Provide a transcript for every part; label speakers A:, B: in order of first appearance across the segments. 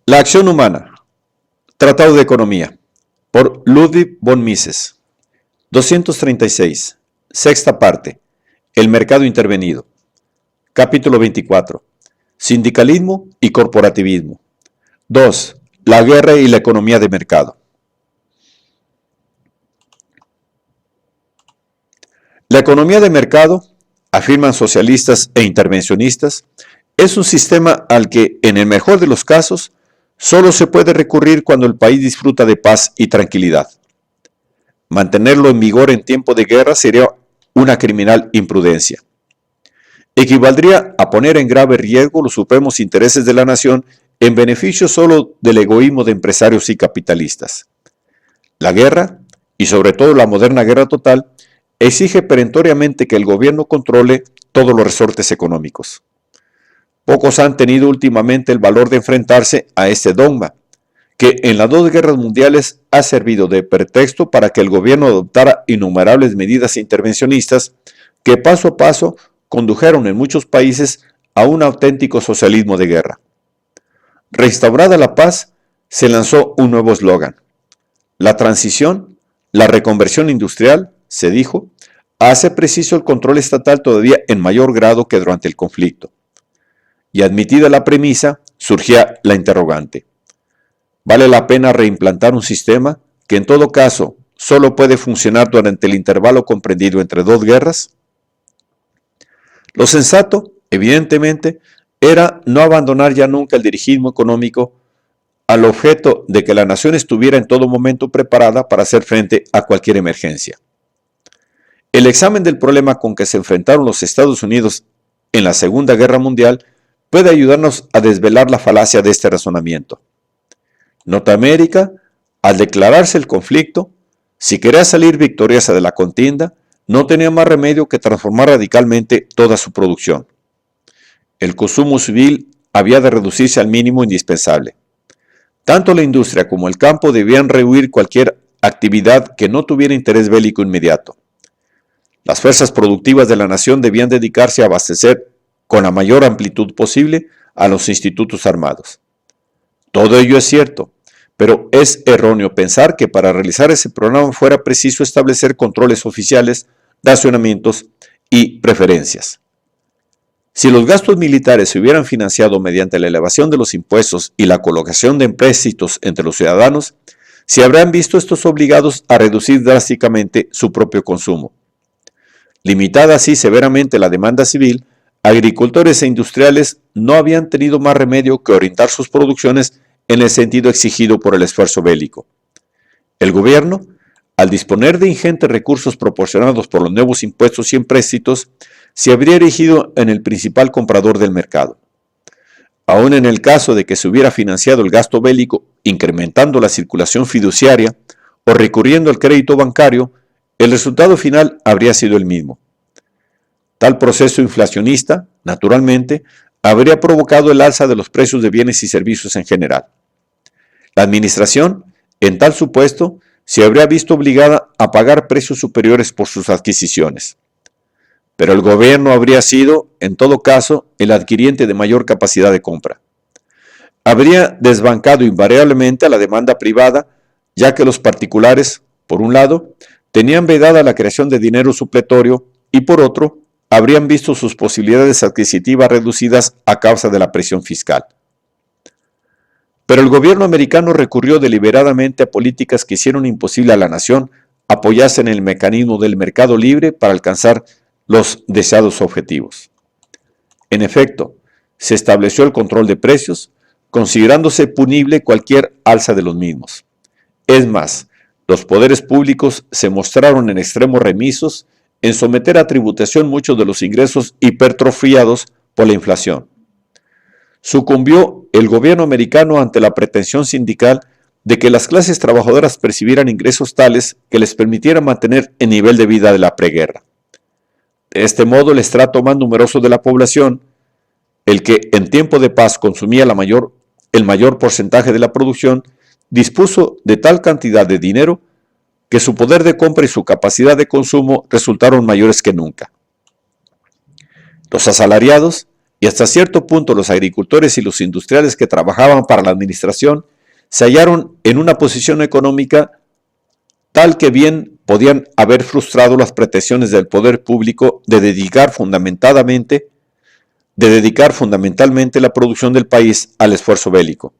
A: La acción humana. Tratado de Economía. Por Ludwig von Mises. 236. Sexta parte. El mercado intervenido. Capítulo 24. Sindicalismo y corporativismo. 2. La guerra y la economía de mercado. La economía de mercado, afirman socialistas e intervencionistas, es un sistema al que, en el mejor de los casos, solo se puede recurrir cuando el país disfruta de paz y tranquilidad. Mantenerlo en vigor en tiempo de guerra sería una criminal imprudencia. Equivaldría a poner en grave riesgo los supremos intereses de la nación en beneficio solo del egoísmo de empresarios y capitalistas. La guerra, y sobre todo la moderna guerra total, exige perentoriamente que el gobierno controle todos los resortes económicos. Pocos han tenido últimamente el valor de enfrentarse a este dogma, que en las dos guerras mundiales ha servido de pretexto para que el gobierno adoptara innumerables medidas intervencionistas que paso a paso condujeron en muchos países a un auténtico socialismo de guerra. Restaurada la paz, se lanzó un nuevo eslogan. La transición, la reconversión industrial, se dijo, hace preciso el control estatal todavía en mayor grado que durante el conflicto. Y admitida la premisa, surgía la interrogante. ¿Vale la pena reimplantar un sistema que en todo caso solo puede funcionar durante el intervalo comprendido entre dos guerras? Lo sensato, evidentemente, era no abandonar ya nunca el dirigismo económico al objeto de que la nación estuviera en todo momento preparada para hacer frente a cualquier emergencia. El examen del problema con que se enfrentaron los Estados Unidos en la Segunda Guerra Mundial puede ayudarnos a desvelar la falacia de este razonamiento. Norteamérica, al declararse el conflicto, si quería salir victoriosa de la contienda, no tenía más remedio que transformar radicalmente toda su producción. El consumo civil había de reducirse al mínimo indispensable. Tanto la industria como el campo debían rehuir cualquier actividad que no tuviera interés bélico inmediato. Las fuerzas productivas de la nación debían dedicarse a abastecer con la mayor amplitud posible a los institutos armados. Todo ello es cierto, pero es erróneo pensar que para realizar ese programa fuera preciso establecer controles oficiales, racionamientos y preferencias. Si los gastos militares se hubieran financiado mediante la elevación de los impuestos y la colocación de empréstitos entre los ciudadanos, se habrían visto estos obligados a reducir drásticamente su propio consumo. Limitada así severamente la demanda civil, agricultores e industriales no habían tenido más remedio que orientar sus producciones en el sentido exigido por el esfuerzo bélico. El gobierno, al disponer de ingentes recursos proporcionados por los nuevos impuestos y empréstitos, se habría erigido en el principal comprador del mercado. Aun en el caso de que se hubiera financiado el gasto bélico incrementando la circulación fiduciaria o recurriendo al crédito bancario, el resultado final habría sido el mismo. Tal proceso inflacionista, naturalmente, habría provocado el alza de los precios de bienes y servicios en general. La administración, en tal supuesto, se habría visto obligada a pagar precios superiores por sus adquisiciones. Pero el gobierno habría sido, en todo caso, el adquiriente de mayor capacidad de compra. Habría desbancado invariablemente a la demanda privada, ya que los particulares, por un lado, tenían vedada la creación de dinero supletorio y por otro, habrían visto sus posibilidades adquisitivas reducidas a causa de la presión fiscal. Pero el gobierno americano recurrió deliberadamente a políticas que hicieron imposible a la nación apoyarse en el mecanismo del mercado libre para alcanzar los deseados objetivos. En efecto, se estableció el control de precios, considerándose punible cualquier alza de los mismos. Es más, los poderes públicos se mostraron en extremo remisos en someter a tributación muchos de los ingresos hipertrofiados por la inflación. Sucumbió el gobierno americano ante la pretensión sindical de que las clases trabajadoras percibieran ingresos tales que les permitieran mantener el nivel de vida de la preguerra. De este modo, el estrato más numeroso de la población, el que en tiempo de paz consumía el mayor porcentaje de la producción, dispuso de tal cantidad de dinero que su poder de compra y su capacidad de consumo resultaron mayores que nunca. Los asalariados, y hasta cierto punto los agricultores y los industriales que trabajaban para la administración se hallaron en una posición económica tal que bien podían haber frustrado las pretensiones del poder público de dedicar fundamentalmente la producción del país al esfuerzo bélico.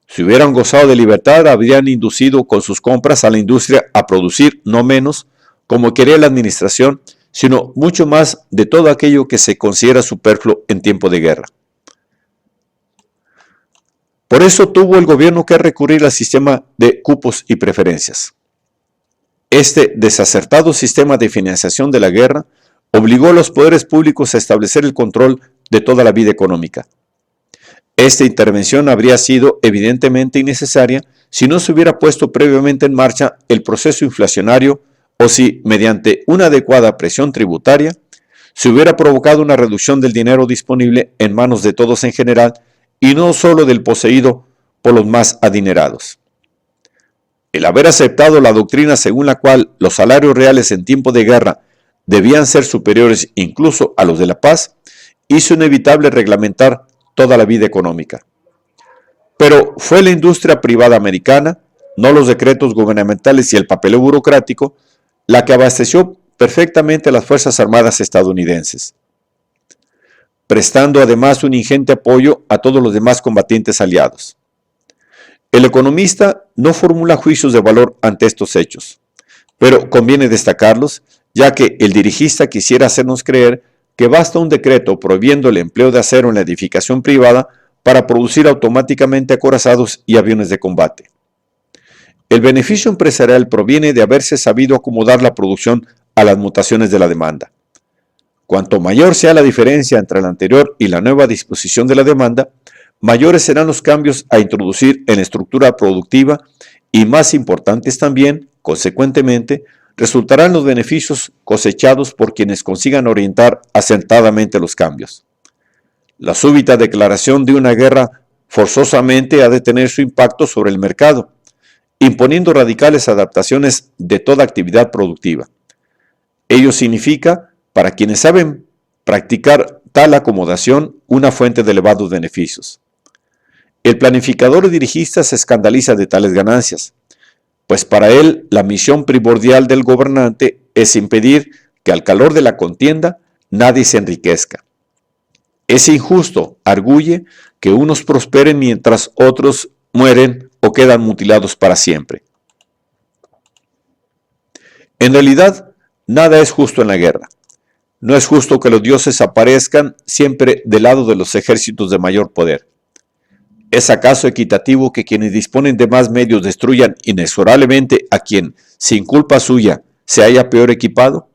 A: Si hubieran gozado de libertad, habrían inducido con sus compras a la industria a producir no menos, como quería la administración, sino mucho más de todo aquello que se considera superfluo en tiempo de guerra. Por eso tuvo el gobierno que recurrir al sistema de cupos y preferencias. Este desacertado sistema de financiación de la guerra obligó a los poderes públicos a establecer el control de toda la vida económica. Esta intervención habría sido evidentemente innecesaria si no se hubiera puesto previamente en marcha el proceso inflacionario o si, mediante una adecuada presión tributaria, se hubiera provocado una reducción del dinero disponible en manos de todos en general y no solo del poseído por los más adinerados. El haber aceptado la doctrina según la cual los salarios reales en tiempo de guerra debían ser superiores incluso a los de la paz, hizo inevitable reglamentar toda la vida económica. Pero fue la industria privada americana, no los decretos gubernamentales y el papeleo burocrático, la que abasteció perfectamente a las Fuerzas Armadas estadounidenses, prestando además un ingente apoyo a todos los demás combatientes aliados. El economista no formula juicios de valor ante estos hechos, pero conviene destacarlos, ya que el dirigista quisiera hacernos creer que basta un decreto prohibiendo el empleo de acero en la edificación privada para producir automáticamente acorazados y aviones de combate. El beneficio empresarial proviene de haberse sabido acomodar la producción a las mutaciones de la demanda. Cuanto mayor sea la diferencia entre la anterior y la nueva disposición de la demanda, mayores serán los cambios a introducir en la estructura productiva y más importantes también, consecuentemente, resultarán los beneficios cosechados por quienes consigan orientar acertadamente los cambios. La súbita declaración de una guerra forzosamente ha de tener su impacto sobre el mercado, imponiendo radicales adaptaciones de toda actividad productiva. Ello significa, para quienes saben practicar tal acomodación, una fuente de elevados beneficios. El planificador y dirigista se escandaliza de tales ganancias, pues para él la misión primordial del gobernante es impedir que al calor de la contienda nadie se enriquezca. Es injusto, arguye, que unos prosperen mientras otros mueren o quedan mutilados para siempre. En realidad, nada es justo en la guerra. No es justo que los dioses aparezcan siempre del lado de los ejércitos de mayor poder. ¿Es acaso equitativo que quienes disponen de más medios destruyan inexorablemente a quien, sin culpa suya, se haya peor equipado?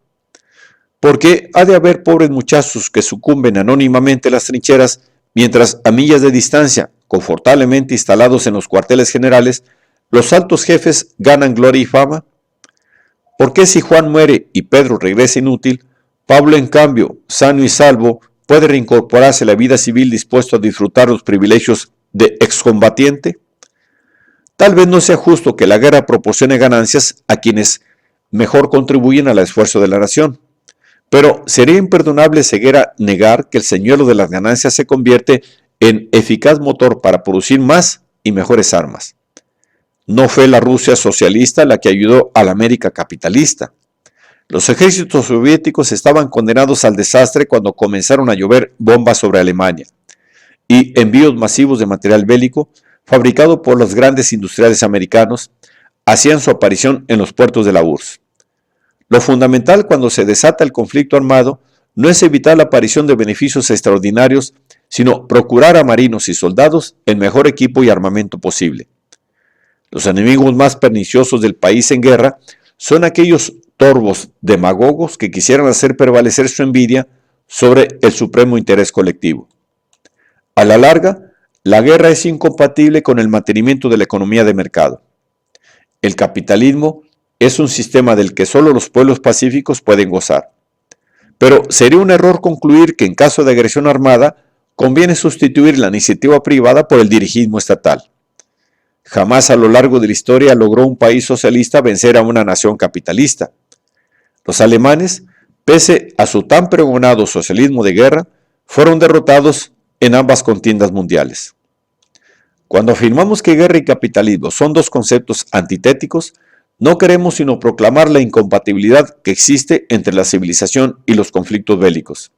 A: ¿Por qué ha de haber pobres muchachos que sucumben anónimamente a las trincheras, mientras a millas de distancia, confortablemente instalados en los cuarteles generales, los altos jefes ganan gloria y fama? ¿Por qué si Juan muere y Pedro regresa inútil, Pablo en cambio, sano y salvo, puede reincorporarse a la vida civil dispuesto a disfrutar los privilegios de excombatiente? Tal vez no sea justo que la guerra proporcione ganancias a quienes mejor contribuyen al esfuerzo de la nación, pero sería imperdonable ceguera negar que el señuelo de las ganancias se convierte en eficaz motor para producir más y mejores armas. No fue la Rusia socialista la que ayudó a la América capitalista. Los ejércitos soviéticos estaban condenados al desastre cuando comenzaron a llover bombas sobre Alemania, y envíos masivos de material bélico, fabricado por los grandes industriales americanos, hacían su aparición en los puertos de la URSS. Lo fundamental cuando se desata el conflicto armado no es evitar la aparición de beneficios extraordinarios, sino procurar a marinos y soldados el mejor equipo y armamento posible. Los enemigos más perniciosos del país en guerra son aquellos torvos demagogos que quisieran hacer prevalecer su envidia sobre el supremo interés colectivo. A la larga, la guerra es incompatible con el mantenimiento de la economía de mercado. El capitalismo es un sistema del que solo los pueblos pacíficos pueden gozar. Pero sería un error concluir que en caso de agresión armada conviene sustituir la iniciativa privada por el dirigismo estatal. Jamás a lo largo de la historia logró un país socialista vencer a una nación capitalista. Los alemanes, pese a su tan pregonado socialismo de guerra, fueron derrotados en ambas contiendas mundiales. Cuando afirmamos que guerra y capitalismo son dos conceptos antitéticos, no queremos sino proclamar la incompatibilidad que existe entre la civilización y los conflictos bélicos.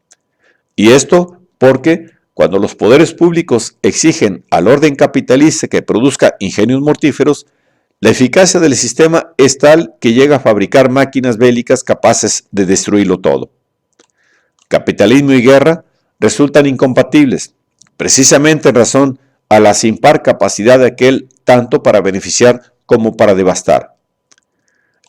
A: Y esto porque cuando los poderes públicos exigen al orden capitalista que produzca ingenios mortíferos, la eficacia del sistema es tal que llega a fabricar máquinas bélicas capaces de destruirlo todo. Capitalismo y guerra resultan incompatibles, precisamente en razón a la sin par capacidad de aquel tanto para beneficiar como para devastar.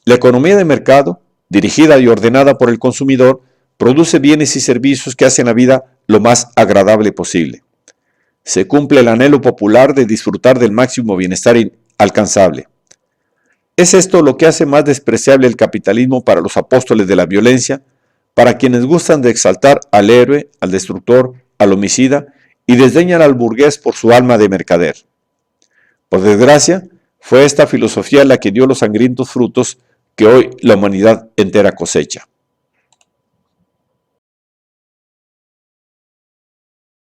A: La economía de mercado, dirigida y ordenada por el consumidor, produce bienes y servicios que hacen la vida lo más agradable posible. Se cumple el anhelo popular de disfrutar del máximo bienestar alcanzable. Es esto lo que hace más despreciable el capitalismo para los apóstoles de la violencia, para quienes gustan de exaltar al héroe, al destructor, al homicida y desdeñan al burgués por su alma de mercader. Por desgracia, fue esta filosofía la que dio los sangrientos frutos que hoy la humanidad entera cosecha.